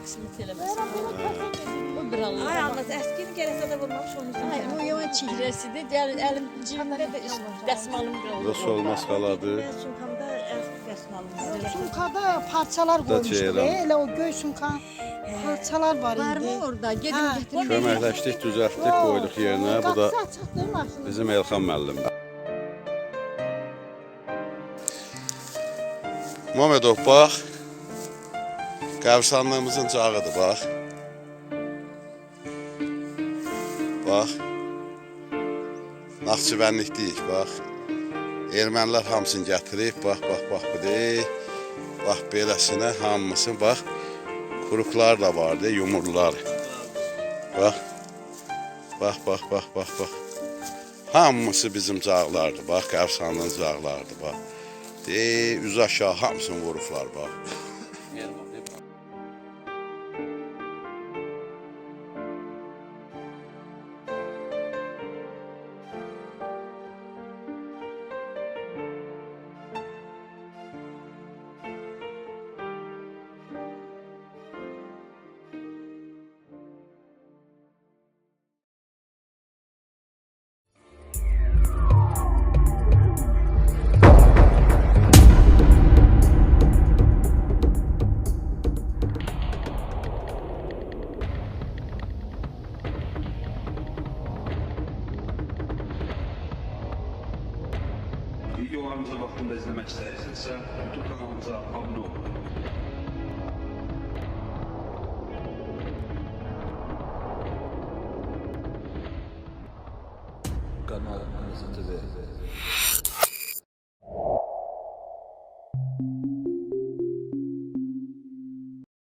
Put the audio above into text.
qismət eləməsin. O bir Allah. Ay Allah, əskini gələsə də vurmamış onun üçün. Ay, bu yaman çihrəsidir. Əlim cibimdə də dəsmalım qaldı. Bu solma skaladır. Mən sumkamda dəsmalım var. Sumkada parçalar koymuştuk. Elə o göy sumka parçalar var Var idi. mı orada? Gedin gətirin. Köməkləşdik, düzəltdik, qoyduq yerinə. Bu da Qapısı açıqdır maşının. bizim Elxan müəllim. Mamedov, bax. Qəbirstanlığımızın cağıdır, bax. Bax. Naxçıvənlikdəyik, bax. Ermənilər hamısını gətirib, bax, bu deyil. Bax, beləsinə hamısını, bax. Kuruklar da vardı, yumurlar. Bax. Bax. Hamısı bizim cağlardır, bax. Qəbirstanlığın cağlardır, bax. Üz aşağı hamısını vurublar, bax. Videolarımıza vaxtında izləmək istəyirsinizsə, YouTube kanalımıza abunə olun. Kanal Kırmızı TV.